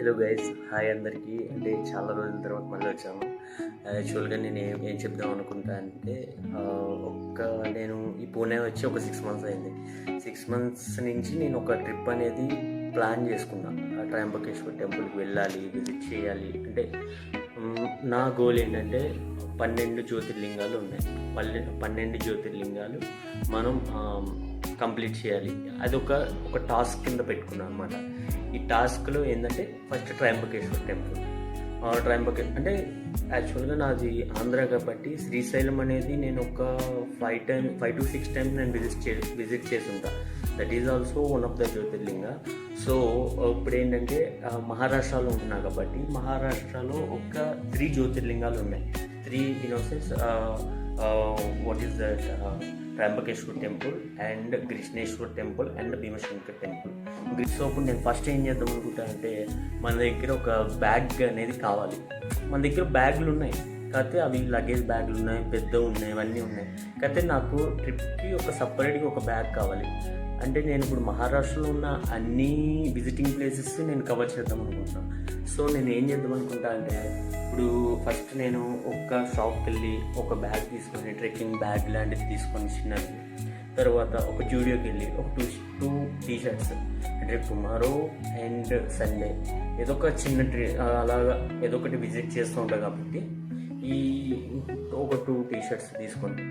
Hello guys, hi అందరికీ. అంటే చాలా రోజుల తర్వాత మళ్ళీ వచ్చాము. యాక్చువల్గా నేను ఏం చెప్దాం అనుకుంటా అంటే నేను ఈ పూణే వచ్చి ఒక 6 months అయింది. 6 months నుంచి నేను ఒక ట్రిప్ అనేది ప్లాన్ చేసుకున్నాను. ట్రయంబకేశ్వర్ టెంపుల్కి వెళ్ళాలి, విజిట్ చేయాలి. అంటే నా గోల్ ఏంటంటే 12 జ్యోతిర్లింగాలు ఉన్నాయి. 12 జ్యోతిర్లింగాలు మనం కంప్లీట్ చేయాలి. అది ఒక టాస్క్ కింద పెట్టుకున్నాను అనమాట. ఈ టాస్క్లో ఏంటంటే ఫస్ట్ ట్రయంబకేశ్వర్ టెంపుల్. అంటే యాక్చువల్గా నాది ఆంధ్ర కాబట్టి శ్రీశైలం అనేది నేను ఒక 5 to 6 times నేను విజిట్ చేసి ఉంటాను. That is also one of the Jyotirlinga. So ఇప్పుడు ఏంటంటే మహారాష్ట్రలో ఉంటున్నా కాబట్టి మహారాష్ట్రలో ఒక 3 జ్యోతిర్లింగాలు ఉన్నాయి. 3 in sense what is that Trimbakeshwar temple and Krishneshwar temple and Bhimashankar temple. So ఇప్పుడు నేను ఫస్ట్ ఏం చేద్దాం అనుకుంటా అంటే మన దగ్గర ఒక బ్యాగ్ అనేది కావాలి. మన దగ్గర బ్యాగులు ఉన్నాయి, కాకపోతే అవి లగేజ్ బ్యాగులు ఉన్నాయి, పెద్ద ఉన్నాయి, ఇవన్నీ ఉన్నాయి. కాకపోతే నాకు ట్రిప్కి సపరేట్గా ఒక బ్యాగ్ కావాలి. అంటే నేను ఇప్పుడు మహారాష్ట్రలో ఉన్న అన్ని విజిటింగ్ ప్లేసెస్ నేను కవర్ చేద్దాం అనుకుంటున్నాను. సో నేను ఏం చేద్దాం అనుకుంటా అంటే ఇప్పుడు ఫస్ట్ నేను ఒక షాప్కి వెళ్ళి ఒక బ్యాగ్ తీసుకొని, ట్రెక్కింగ్ బ్యాగ్ లాంటిది తీసుకొని చిన్నది. తర్వాత ఒక జూడియోకి వెళ్ళి ఒక టూ టీ-షర్ట్స్, అంటే టుమారో అండ్ సండే ఏదో ఒక చిన్న అలాగా ఏదో ఒకటి విజిట్ చేస్తూ ఉంటాను కాబట్టి ఈ ఒక 2 టీ-షర్ట్స్ తీసుకొని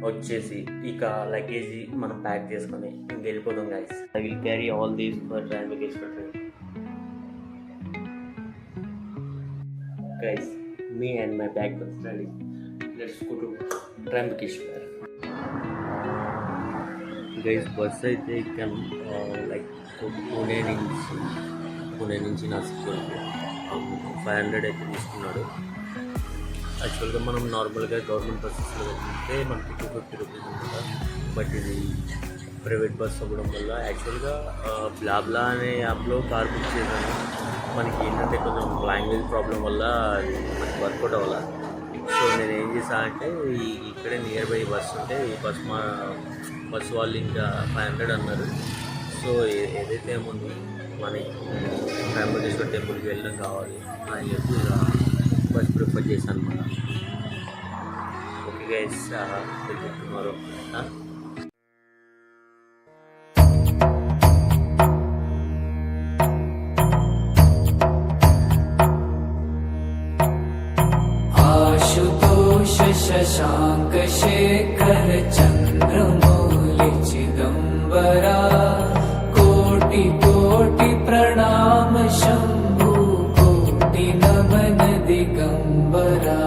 వచ్చేసి ఇక లగేజ్ మనం ప్యాక్ చేసుకొని ఇంక వెళ్ళిపోదాం guys. I will carry all these for Trimbakeshwar trip. Guys, me and my bag was ready. Let's go to Trambakeshwar. Guys, bus అయితే ఇక్కడ లైక్ పూణే నుంచి నాసిక్ 500 అయితే తీసుకున్నాడు. యాక్చువల్గా మనం నార్మల్గా గవర్నమెంట్ బస్సెస్లో వెళ్తే మనకి 250 రూపీస్ ఉంటుంది. బట్ ఇది ప్రైవేట్ బస్ అవ్వడం వల్ల యాక్చువల్గా బ్లాబ్లా అనే యాప్లో కార్ బుక్ చేశాను. మనకి ఏంటంటే కొంచెం లాంగ్వేజ్ ప్రాబ్లం వల్ల మనకి వర్కౌట్ అవ్వాలి. సో నేను ఏం చేశాను అంటే ఇక్కడే నియర్ బై బస్ ఉంటే ఈ బస్ వాళ్ళు ఇంకా 500 అన్నారు. సో ఏదైతే ఏముంది మనకి ట్రయంబకేశ్వర్ టెంపుల్కి వెళ్ళడం కావాలి అని చెప్పి బస్ ప్రిఫర్ చేశాను అనమాట. Okay guys, tomorrow. शशांक शेखर चंद्रमौलि चिदंबरा कोटि कोटि प्रणाम शंभु कोटि नमन दिगंबरा.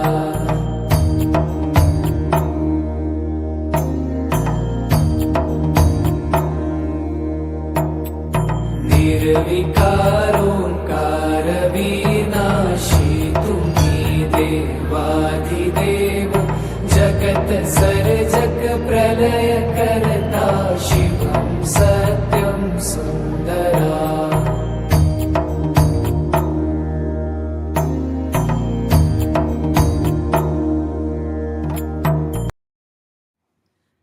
निर्विकारोंकार विनाशी तुम्ही देवाधिदेव जगत सर्जक प्रलय करता शिवं सत्यं सुंदरा.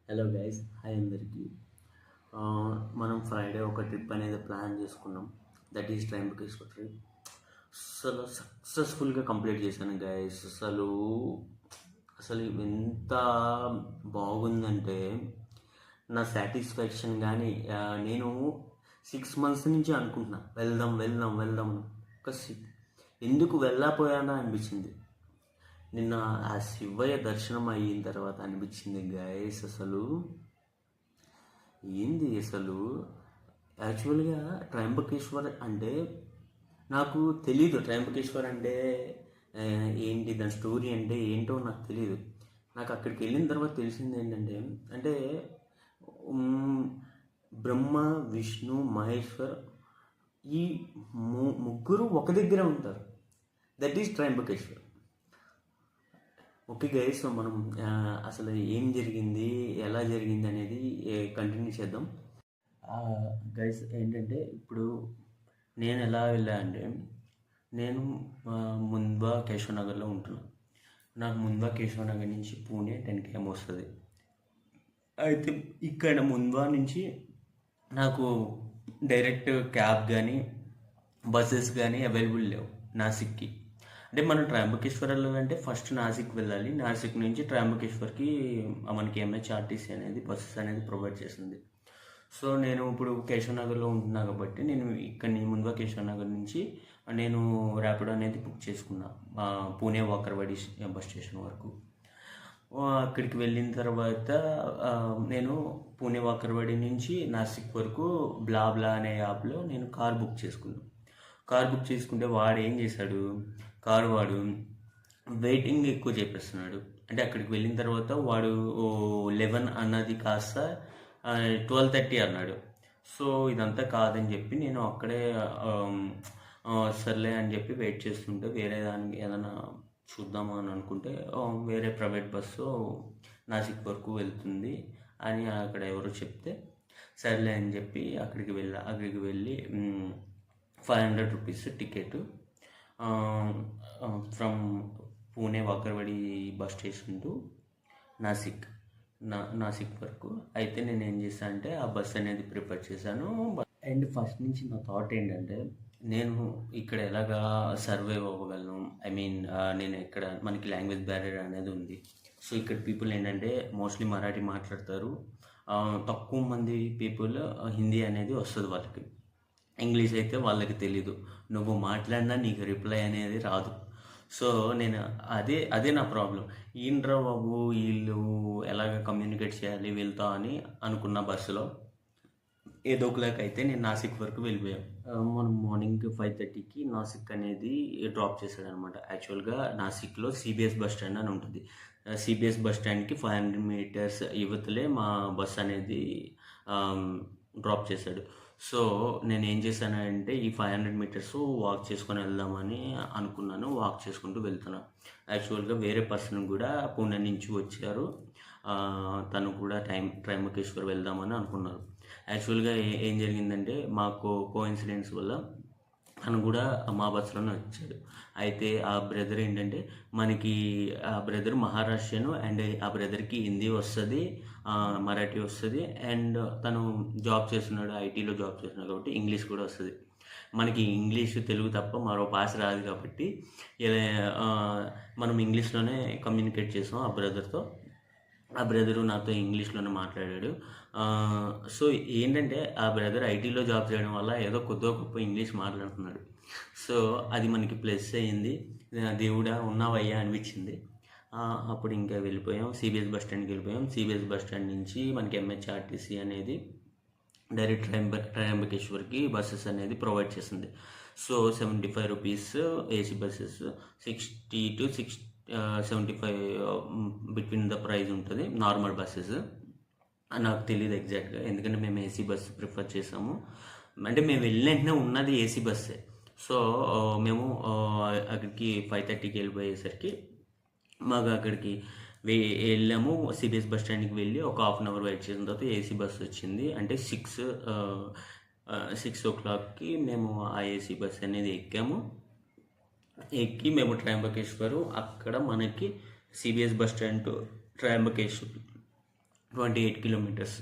హలో గైస్, హాయ్ అందరికీ. మనం ఫ్రైడే ఒక ట్రిప్ అనేది ప్లాన్ చేసుకున్నాం. That is Trimbakeshwar trip. అసలు సక్సెస్ఫుల్గా కంప్లీట్ చేశాను గైస్. అసలు ఎంత బాగుందంటే నా సాటిస్ఫాక్షన్. కానీ నేను 6 months నుంచి అనుకుంటున్నా వెళ్దాం ఎందుకు వెళ్ళకపోయానా అనిపించింది. నిన్న ఆ శివయ్య దర్శనం అయిన తర్వాత అనిపించింది గైస్, అసలు ఏంది అసలు. యాక్చువల్గా ట్రయంబకేశ్వర్ అంటే నాకు తెలీదు. ట్రయంబకేశ్వర్ అంటే ఏంటి, దాని స్టోరీ అంటే ఏంటో నాకు తెలియదు. నాకు అక్కడికి వెళ్ళిన తర్వాత తెలిసింది ఏంటంటే అంటే బ్రహ్మ, విష్ణు, మహేశ్వర్ ఈ ముగ్గురు ఒక దగ్గర ఉంటారు. That is Trimbakeshwar. Okay guys, మనం అసలు ఏం జరిగింది, ఎలా జరిగింది అనేది కంటిన్యూ చేద్దాం. గైస్ ఏంటంటే ఇప్పుడు నేను ఎలా వెళ్ళా అంటే నేను ముంద్వా కేశవనగర్లో ఉంటున్నాను. నాకు ముంద్వా కేశవనగర్ నుంచి పూణే 10 km వస్తుంది. అయితే ఇక్కడ ముంద్వా నుంచి నాకు డైరెక్ట్ క్యాబ్ కానీ బస్సెస్ కానీ అవైలబుల్ లేవు నాసిక్కి. అంటే మనం ట్రయంబకేశ్వర్ వెళ్ళాలంటే ఫస్ట్ నాసిక్ వెళ్ళాలి. నాసిక్ నుంచి ట్రయంబకేశ్వర్కి మనకి ఎంహెచ్ఆర్టీసీ అనేది బస్సెస్ అనేది ప్రొవైడ్ చేస్తుంది. సో నేను ఇప్పుడు కేశవనగర్లో ఉంటున్నా కాబట్టి నేను ఇక్కడ ముందుగా కేశవనగర్ నుంచి నేను ర్యాపిడో అనేది బుక్ చేసుకున్నా పూణే వాకర్వాడి బస్ స్టేషన్ వరకు. అక్కడికి వెళ్ళిన తర్వాత నేను పూణే వాకర్వాడి నుంచి నాసిక్ వరకు బ్లా అనే యాప్లో నేను కార్ బుక్ చేసుకున్నాను. కార్ బుక్ చేసుకుంటే వాడు ఏం చేశాడు, వాడు వెయిటింగ్ ఎక్కువ చెప్పేస్తున్నాడు. అంటే అక్కడికి వెళ్ళిన తర్వాత వాడు 11 అన్నది కాస్త 12:30 అన్నాడు. సో ఇదంతా కాదని చెప్పి నేను అక్కడే సర్లే అని చెప్పి వెయిట్ చేస్తుంటే వేరే దానికి ఏదైనా చూద్దామా అని అనుకుంటే వేరే ప్రైవేట్ బస్సు నాసిక్ వరకు వెళ్తుంది అని అక్కడ ఎవరో చెప్తే సర్లే అని చెప్పి అక్కడికి వెళ్ళి 500 rupees ticket from Pune Wakadwadi bus station to Nashik వరకు. అయితే నేను ఏం చేశాను అంటే ఆ బస్ అనేది ప్రిపేర్ చేశాను. అండ్ ఫస్ట్ నుంచి నా థాట్ ఏంటంటే నేను ఇక్కడ ఎలాగా సర్వైవ్ అవ్వగలను. ఐ మీన్ నేను ఇక్కడ మనకి లాంగ్వేజ్ బ్యారియర్ అనేది ఉంది. సో ఇక్కడ పీపుల్ ఏంటంటే మోస్ట్లీ మరాఠీ మాట్లాడతారు. తక్కువ మంది పీపుల్ హిందీ అనేది వస్తుంది వాళ్ళకి. ఇంగ్లీష్ అయితే వాళ్ళకి తెలీదు. నువ్వు మాట్లాడినా నీకు రిప్లై అనేది రాదు. సో నేను అదే నా ప్రాబ్లం. ఏంట్రా బాబు వీళ్ళు ఎలాగ కమ్యూనికేట్ చేయాలి వీళ్ళతో అని అనుకున్న బస్సులో ఏదో ఒకలాగా అయితే నేను నాసిక్ వరకు వెళ్ళిపోయాం. మనం మార్నింగ్ 5:30కి నాసిక్ అనేది డ్రాప్ చేశాడు అనమాట. యాక్చువల్గా నాసిక్లో సిబిఎస్ బస్ స్టాండ్ అని ఉంటుంది. సిబిఎస్ బస్ స్టాండ్కి 500 మీటర్స్ యువతలే మా బస్ అనేది డ్రాప్ చేశాడు. సో నేను ఏం చేశానంటే ఈ 500 మీటర్స్ వాక్ చేసుకొని వెళ్దామని అనుకున్నాను. వాక్ చేసుకుంటూ వెళ్తున్నాను. యాక్చువల్గా వేరే పర్సన్ కూడా పూణే నుంచి వచ్చారు. తను కూడా ట్రయంబకేశ్వర్ వెళ్దామని అనుకున్నారు. యాక్చువల్గా ఏం జరిగిందంటే మాకు కోఇన్సిడెన్స్ వల్ల తను కూడా మా బస్సులోనే వచ్చాడు. అయితే ఆ బ్రదర్ ఏంటంటే మనకి ఆ బ్రదర్ మహారాష్ట్రను అండ్ ఆ బ్రదర్కి హిందీ వస్తుంది, మరాఠీ వస్తుంది అండ్ తను జాబ్ చేస్తున్నాడు, ఐటీలో జాబ్ చేస్తున్నాడు కాబట్టి ఇంగ్లీష్ కూడా వస్తుంది. మనకి ఇంగ్లీష్ తెలుగు తప్ప మరో భాష రాదు కాబట్టి మనం ఇంగ్లీష్లోనే కమ్యూనికేట్ చేసాం ఆ బ్రదర్తో. ఆ బ్రదరు నాతో ఇంగ్లీష్లోనే మాట్లాడాడు. సో ఏంటంటే ఆ బ్రదర్ ఐటీలో జాబ్ చేయడం వల్ల ఏదో కొద్దిగా గొప్ప ఇంగ్లీష్ మాట్లాడుతున్నాడు. సో అది మనకి ప్లస్ అయ్యింది. దేవుడా ఉన్నావయ్యా అనిపించింది. అప్పుడు ఇంకా వెళ్ళిపోయాం, సిబిఎస్ బస్ స్టాండ్కి వెళ్ళిపోయాం. సిబిఎస్ బస్ స్టాండ్ నుంచి మనకి ఎంహెచ్ఆర్టీసీ అనేది డైరెక్ట్ ట్రయంబకేశ్వర్కి బస్సెస్ అనేది ప్రొవైడ్ చేస్తుంది. So 75 rupees AC buses, 60 to 75 between the price ఉంటుంది నార్మల్ బస్సెస్. నాకు తెలియదు ఎగ్జాక్ట్గా, ఎందుకంటే మేము ఏసీ బస్ ప్రిఫర్ చేసాము. అంటే మేము వెళ్ళిన ఉన్నది ఏసీ బస్సే. సో మేము అక్కడికి 5:30కి వెళ్ళిపోయేసరికి మాకు అక్కడికి వెళ్ళాము. సిబిఎస్ బస్ స్టాండ్కి వెళ్ళి ఒక 1/2 అవర్ వెయిట్ చేసిన తర్వాత ఏసీ బస్ వచ్చింది. అంటే 6 o'clockకి మేము ఆ ఏసీ బస్ అనేది ఎక్కి మేము ట్రయంబకేశ్వర్, అక్కడ మనకి CBS bus stand to Trimbakeshwar 28 kilometres.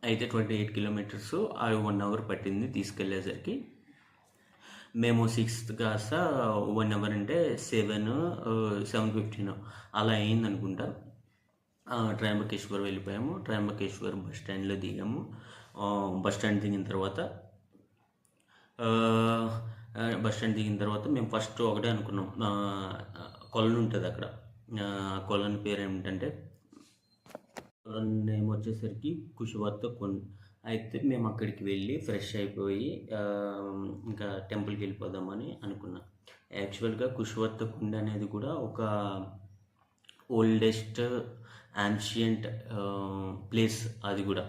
అయితే 28 కిలోమీటర్స్ 1 అవర్ పట్టింది తీసుకెళ్ళేసరికి. మేము 6th కాస్త 1 అవర్ అంటే 7:15 అలా అయింది అనుకుంటా. ట్రయంబకేశ్వర్ వెళ్ళిపోయాము. ట్రయంబకేశ్వర్ బస్ స్టాండ్లో దిగాము. బస్ స్టాండ్ దిగిన తర్వాత మేము ఫస్ట్ ఒకటే అనుకున్నాం, కొలను ఉంటుంది అక్కడ. కొలను పేరు ఏమిటంటే కొలను నేమ్ వచ్చేసరికి కుషవర్త కొండ. అయితే మేము అక్కడికి వెళ్ళి ఫ్రెష్ అయిపోయి ఇంకా టెంపుల్కి వెళ్ళిపోదామని అనుకున్నాం. యాక్చువల్గా కుషవర్త కొండ అనేది కూడా ఒక ఓల్డెస్ట్ యాన్షియంట్ ప్లేస్. అది కూడా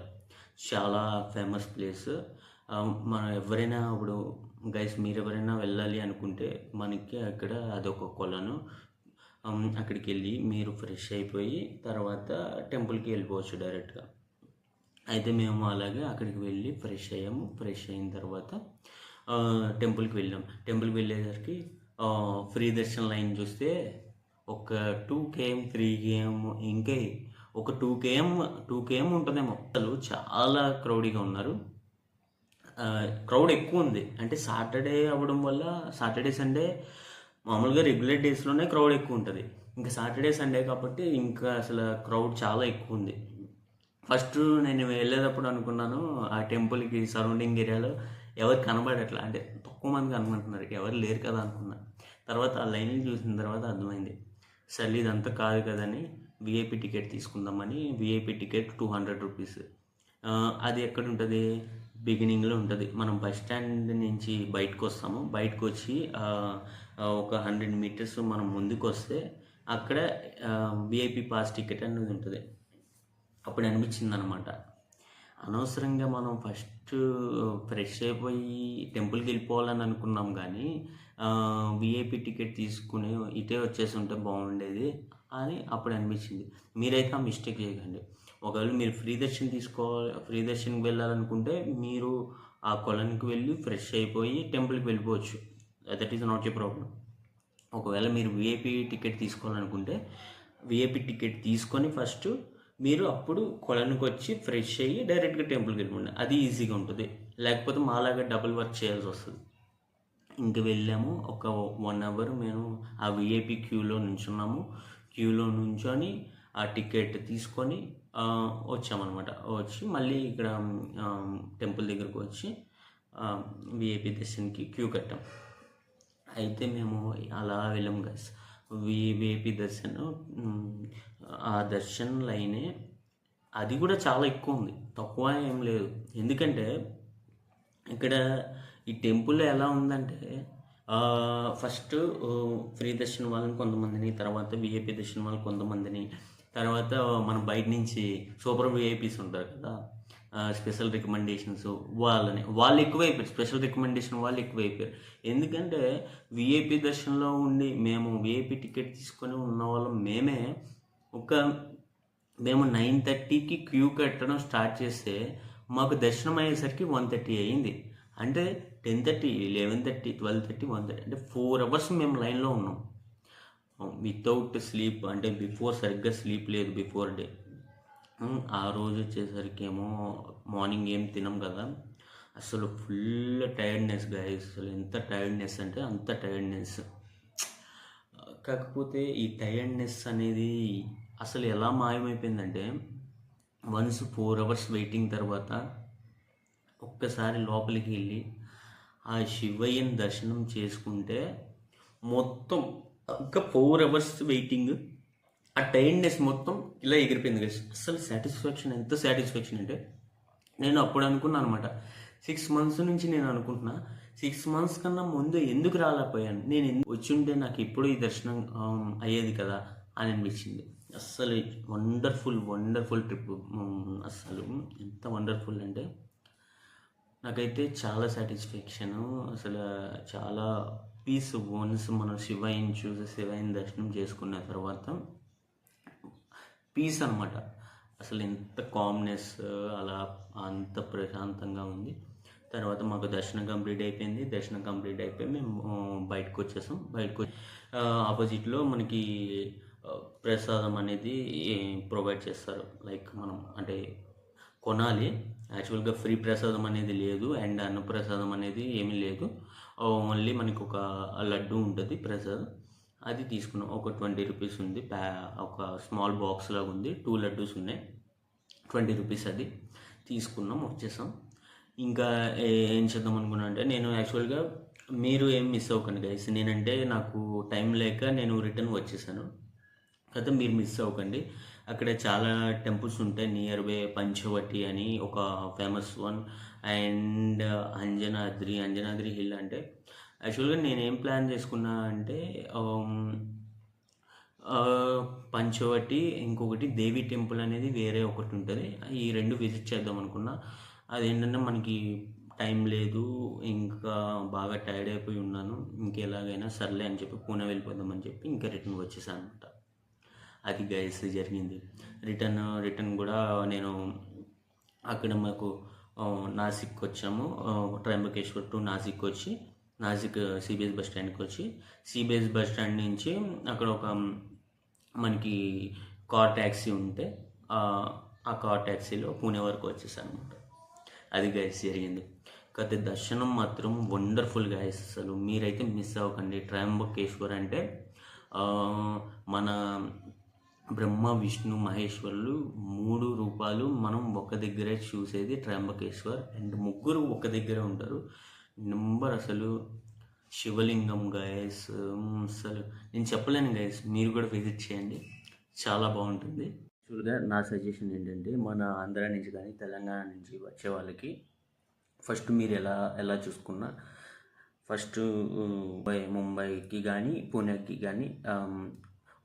చాలా ఫేమస్ ప్లేస్. మనం ఎవరైనా ఇప్పుడు గైస్ మీరు ఎవరైనా వెళ్ళాలి అనుకుంటే మనకి అక్కడ అదొక కొలను. అక్కడికి వెళ్ళి మీరు ఫ్రెష్ అయిపోయి తర్వాత టెంపుల్కి వెళ్ళిపోవచ్చు డైరెక్ట్గా. అయితే మేము అలాగే అక్కడికి వెళ్ళి ఫ్రెష్ అయ్యాము. ఫ్రెష్ అయిన తర్వాత టెంపుల్కి టెంపుల్కి వెళ్ళేసరికి ఫ్రీ దర్శన్ లైన్ చూస్తే ఒక 2 km 3 km ఇంకా ఒక 2 km ఉంటుందేమో. అసలు చాలా క్రౌడీగా ఉన్నారు. క్రౌడ్ ఎక్కువ ఉంది. అంటే సాటర్డే అవ్వడం వల్ల సాటర్డే సండే మామూలుగా రెగ్యులర్ డేస్లోనే క్రౌడ్ ఎక్కువ ఉంటుంది. ఇంకా సాటర్డే సండే కాబట్టి ఇంకా అసలు క్రౌడ్ చాలా ఎక్కువ ఉంది. ఫస్ట్ నేను వెళ్ళేటప్పుడు అనుకున్నాను ఆ టెంపుల్కి సరౌండింగ్ ఏరియాలో ఎవరు కనబడట్లా, అంటే తక్కువ మంది కనబడుతున్నారు, ఎవరు లేరు కదా అనుకున్నా. తర్వాత ఆ లైన్ చూసిన తర్వాత అర్థమైంది, సర్లే ఇదంతా కాదు కదని విఐపి టికెట్ తీసుకుందామని. VIP ticket 200 rupees. అది ఎక్కడ ఉంటుంది, బిగినింగ్లో ఉంటుంది. మనం బస్ స్టాండ్ నుంచి బయటకు వస్తాము, బయటకు వచ్చి ఒక 100 మీటర్స్ మనం ముందుకు వస్తే అక్కడ విఐపి పాస్ టికెట్ అనేది ఉంటుంది. అప్పుడు అనిపించింది అనమాట, అనవసరంగా మనం ఫస్ట్ ఫ్రెష్ అయిపోయి టెంపుల్కి వెళ్ళిపోవాలని అనుకున్నాం, కానీ విఐపి టికెట్ తీసుకుని ఇటే వచ్చేసి ఉంటే బాగుండేది అని అప్పుడు అనిపించింది. మీరైతే ఆ మిస్టేక్ చేయకండి. ఒకవేళ మీరు ఫ్రీ దర్శన్కి వెళ్ళాలనుకుంటే మీరు ఆ కొలనికి వెళ్ళి ఫ్రెష్ అయిపోయి టెంపుల్కి వెళ్ళిపోవచ్చు. That is not a problem. ఒకవేళ మీరు విఐపి టికెట్ తీసుకోవాలనుకుంటే విఐపి టికెట్ తీసుకొని ఫస్ట్ మీరు అప్పుడు కొలనికి వచ్చి ఫ్రెష్ అయ్యి డైరెక్ట్గా టెంపుల్కి వెళ్ళిపోండి. అది ఈజీగా ఉంటుంది. లేకపోతే మాలాగా డబుల్ వర్క్ చేయాల్సి వస్తుంది. ఇంక వెళ్ళాము, ఒక 1 అవర్ మేము ఆ విఐపి క్యూలో నుంచున్నాము. క్యూలో నుంచొని ఆ టికెట్ తీసుకొని వచ్చామన్నమాట. వచ్చి మళ్ళీ ఇక్కడ టెంపుల్ దగ్గరకు వచ్చి విఐపి దర్శన్కి క్యూ కట్టాం. అయితే మేము అలా వెళ్ళాం గైస్. విఐపి దర్శనం, ఆ దర్శన్ లైనే అది కూడా చాలా ఎక్కువ ఉంది, తక్కువ ఏం లేదు. ఎందుకంటే ఇక్కడ ఈ టెంపుల్ ఎలా ఉందంటే ఫస్ట్ ఫ్రీ దర్శనం వాళ్ళని కొంతమందిని, తర్వాత విఐపి దర్శనం వాళ్ళని కొంతమందిని, తర్వాత మనం బయట నుంచి సూపర్ విఐపీస్ ఉంటారు కదా, స్పెషల్ రికమెండేషన్స్ వాళ్ళు ఎక్కువైపోయారు. స్పెషల్ రికమెండేషన్ వాళ్ళు ఎక్కువైపోయారు. ఎందుకంటే విఐపి దర్శనంలో ఉండి మేము విఐపి టికెట్ తీసుకొని ఉన్న వాళ్ళం మేము 9:30కి క్యూ కట్టడం స్టార్ట్ చేస్తే మాకు దర్శనం అయ్యేసరికి 1:30 అయ్యింది. అంటే 10:30, 11:30, 12:30, 1:30 అంటే 4 అవర్స్ మేము లైన్లో ఉన్నాం వితౌట్ స్లీప్. అంటే సరిగ్గా స్లీప్ లేదు బిఫోర్ డే. ఆ రోజు వచ్చేసరికి ఏమో మార్నింగ్ ఏం తినం కదా, అసలు ఫుల్ టైర్డ్నెస్ గైస్. అసలు ఎంత టైర్డ్నెస్ అంటే అంత టైర్డ్నెస్. కాకపోతే ఈ టైర్డ్నెస్ అనేది అసలు ఎలా మాయమైపోయిందంటే వన్స్ 4 అవర్స్ వెయిటింగ్ తర్వాత ఒక్కసారి లోపలికి వెళ్ళి ఆ శివయ్యని దర్శనం చేసుకుంటే మొత్తం ఇంకా 4 అవర్స్ వెయిటింగ్, ఆ టైర్డ్నెస్ మొత్తం ఇలా ఎగిరిపోయింది కదా. అసలు ఎంత సాటిస్ఫాక్షన్ అంటే నేను అప్పుడు అనుకున్నాను అనమాట, 6 మంత్స్ నుంచి నేను అనుకుంటున్నా, 6 మంత్స్ కన్నా ముందు ఎందుకు రాలేకపోయాను, నేను వచ్చి ఉంటే నాకు ఇప్పుడు ఈ దర్శనం అయ్యేది కదా అని అనిపించింది. అస్సలు వండర్ఫుల్ ట్రిప్. అసలు ఎంత వండర్ఫుల్ అంటే నాకైతే చాలా సాటిస్ఫాక్షను, అసలు చాలా పీస్. వన్స్ మనం శివయ్యని దర్శనం చేసుకున్న తర్వాత పీస్ అనమాట. అసలు ఎంత కామ్నెస్, అలా అంత ప్రశాంతంగా ఉంది. తర్వాత మాకు దర్శనం కంప్లీట్ అయిపోయి మేము బయటకు వచ్చేసాం. ఆపోజిట్లో మనకి ప్రసాదం అనేది ప్రొవైడ్ చేస్తారు. లైక్ మనం అంటే కొనాలి. యాక్చువల్గా ఫ్రీ ప్రసాదం అనేది లేదు, అండ్ అన్నప్రసాదం అనేది ఏమీ లేదు. ఓన్లీ మనకి ఒక లడ్డు ఉంటుంది ప్రసాదం, అది తీసుకున్నాం. ఒక 20 రూపీస్ ఉంది, ఒక స్మాల్ బాక్స్ లాగా ఉంది, 2 లడ్డూస్ ఉన్నాయి, 20 రూపీస్. అది తీసుకున్నాం, వచ్చేసాం. ఇంకా ఏం చేద్దాం అనుకున్నా అంటే నేను యాక్చువల్గా, మీరు ఏం మిస్ అవ్వకండి గైస్, నేనంటే నాకు టైం లేక నేను రిటర్న్ వచ్చేసాను కదా, మీరు మిస్ అవ్వకండి. అక్కడ చాలా టెంపుల్స్ ఉంటాయి నియర్ బై. పంచవటి అని ఒక famous one, and Anjanadri hill. అంటే యాక్చువల్గా నేనేం ప్లాన్ చేసుకున్నా అంటే పంచవటి, ఇంకొకటి దేవి టెంపుల్ అనేది వేరే ఒకటి ఉంటుంది, ఈ 2 విజిట్ చేద్దాం అనుకున్నా. అదేంటంటే మనకి టైం లేదు, ఇంకా బాగా టైర్డ్ అయిపోయి ఉన్నాను, ఇంకెలాగైనా సర్లే అని చెప్పి పూణే వెళ్ళిపోదామని చెప్పి ఇంకా రిటర్న్ వచ్చేసాను అనమాట. అది గైస్ జరిగింది. రిటర్న్ కూడా నేను అక్కడ మాకు నాసిక్ వచ్చాము, ట్రయంబకేశ్వర్ టు నాసిక్ వచ్చి, నాసిక్ సిబిఎస్ బస్ స్టాండ్కి వచ్చి, సిబిఎస్ బస్ స్టాండ్ నుంచి అక్కడ ఒక మనకి కార్ ట్యాక్సీ ఉంటే ఆ కార్ ట్యాక్సీలో పూణే వరకు వచ్చేసాను అనమాట. అది గైస్ జరిగింది. గత దర్శనం మాత్రం వండర్ఫుల్ గైస్. అసలు మీరైతే మిస్ అవ్వకండి. ట్రయంబకేశ్వర్ అంటే మన బ్రహ్మ విష్ణు మహేశ్వరులు 3 రూపాలు మనం ఒక దగ్గరే చూసేది ట్రయంబకేశ్వర్. అండ్ ముగ్గురు ఒక దగ్గరే ఉంటారు. నెంబర్ అసలు శివలింగం గైస్. అసలు నేను చెప్పలేను గైస్, మీరు కూడా విజిట్ చేయండి, చాలా బాగుంటుంది. యాక్చువల్గా నా సజెషన్ ఏంటంటే మన ఆంధ్ర నుంచి కానీ తెలంగాణ నుంచి వచ్చే వాళ్ళకి ఫస్ట్ మీరు ఎలా చూసుకున్నా ఫస్ట్ ముంబైకి కానీ పూణేకి కానీ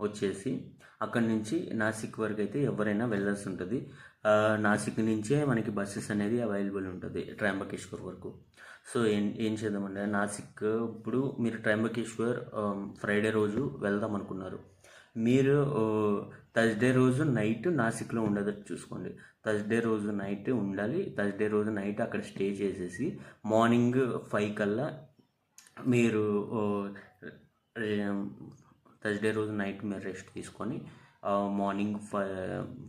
వచ్చేసి అక్కడి నుంచి నాసిక్ వరకు అయితే ఎవరైనా వెళ్ళాల్సి ఉంటుంది. నాసిక్ నుంచే మనకి బస్సెస్ అనేది అవైలబుల్ ఉంటుంది ట్రయంబకేశ్వర్ వరకు. సో ఏం చేద్దామంటే నాసిక్ ఇప్పుడు మీరు ట్రయంబకేశ్వర్ ఫ్రైడే రోజు వెళ్దాం అనుకున్నారు, మీరు థర్స్డే రోజు నైట్ నాసిక్లో ఉండేటట్టు చూసుకోండి. థర్స్డే రోజు నైట్ ఉండాలి. థర్స్డే రోజు నైట్ అక్కడ స్టే చేసేసి మార్నింగ్ 5 కల్లా మీరు థర్స్డే రోజు నైట్ మీరు రెస్ట్ తీసుకొని మార్నింగ్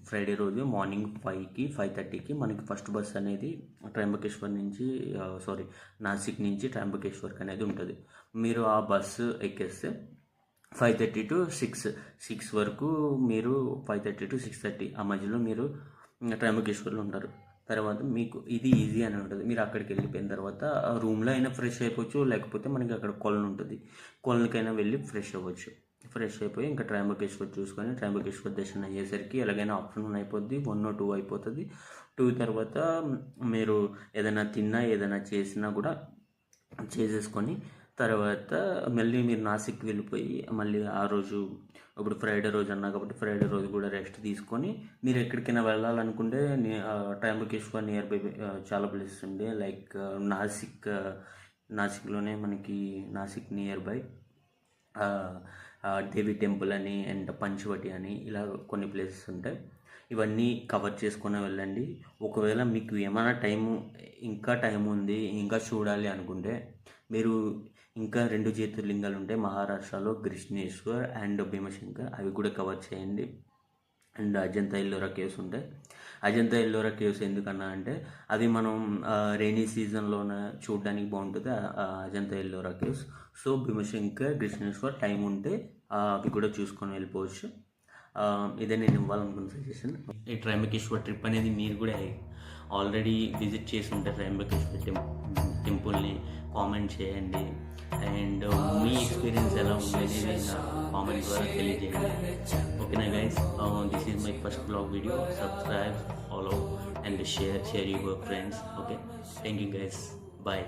ఫ్రైడే రోజు మార్నింగ్ 5కి 5:30కి మనకి ఫస్ట్ బస్ అనేది ట్రయంబకేశ్వర్ నుంచి నాసిక్ నుంచి ట్రయంబకేశ్వర్కి అనేది ఉంటుంది. మీరు ఆ బస్సు ఎక్కేస్తే 5:30 to 6 వరకు మీరు 5:30 to 6:30 ఆ మధ్యలో మీరు ట్రయంబకేశ్వర్లో ఉంటారు. తర్వాత మీకు ఇది ఈజీ అని ఉంటుంది. మీరు అక్కడికి వెళ్ళిపోయిన తర్వాత రూమ్లో అయినా ఫ్రెష్ అయిపోవచ్చు, లేకపోతే మనకి అక్కడ కొలను ఉంటుంది, కొలనుకైనా వెళ్ళి ఫ్రెష్ అవ్వచ్చు. ఫ్రెష్ అయిపోయి ఇంకా ట్రయంబకేశ్వర్ చూసుకొని ట్రయంబకేశ్వర్ దర్శనం అయ్యేసరికి ఎలాగైనా ఆఫ్టర్నూన్ అయిపోద్ది, 1 or 2 అయిపోతుంది. 2 తర్వాత మీరు ఏదైనా తిన్నా ఏదైనా చేసినా కూడా చేసేసుకొని తర్వాత మళ్ళీ మీరు నాసిక్ వెళ్ళిపోయి మళ్ళీ ఆ రోజు ఇప్పుడు ఫ్రైడే రోజు అన్నా కాబట్టి ఫ్రైడే రోజు కూడా రెస్ట్ తీసుకొని మీరు ఎక్కడికైనా వెళ్ళాలనుకుంటే ట్రయంబకేశ్వర్ నియర్ బై చాలా ప్లేసెస్ ఉండే లైక్ నాసిక్లోనే మనకి Nashik near by Devi temple అని అండ్ పంచవటి అని ఇలా కొన్ని ప్లేసెస్ ఉంటాయి. ఇవన్నీ కవర్ చేసుకొని వెళ్ళండి. ఒకవేళ మీకు ఏమైనా ఇంకా టైం ఉంది ఇంకా చూడాలి అనుకుంటే మీరు ఇంకా 2 జ్యోతిర్లింగాలు ఉంటాయి మహారాష్ట్రలో, కృష్ణేశ్వర్ అండ్ భీమశంకర్, అవి కూడా కవర్ చేయండి. అండ్ అజంతా ఎల్లోరా కేవ్స్ ఉంటాయి. అజంతా ఎల్లోరా కేవ్స్ ఎందుకన్నా అంటే అవి మనం రైనీ సీజన్లోనే చూడడానికి బాగుంటుంది Ajanta Ellora caves. So Bhimashankar, Krishneshwar time ఉంటే అవి కూడా చూసుకొని వెళ్ళిపోవచ్చు. ఇదే నేను ఇవ్వాలనుకున్న సజెషన్. ఈ ట్రయంబకేశ్వర్ ట్రిప్ అనేది మీరు కూడా ఆల్రెడీ విజిట్ చేసి ఉంటారు ట్రయంబకేశ్వర్ టెంపుల్ని. కామెంట్ చేయండి అండ్ మీ ఎక్స్పీరియన్స్ ఎలా ఉంది అనేది నా కామెంట్ ద్వారా తెలియజేయండి. ఓకేనా guys, this is my first blog video. Subscribe, follow and share your friends. Okay, thank you guys, bye.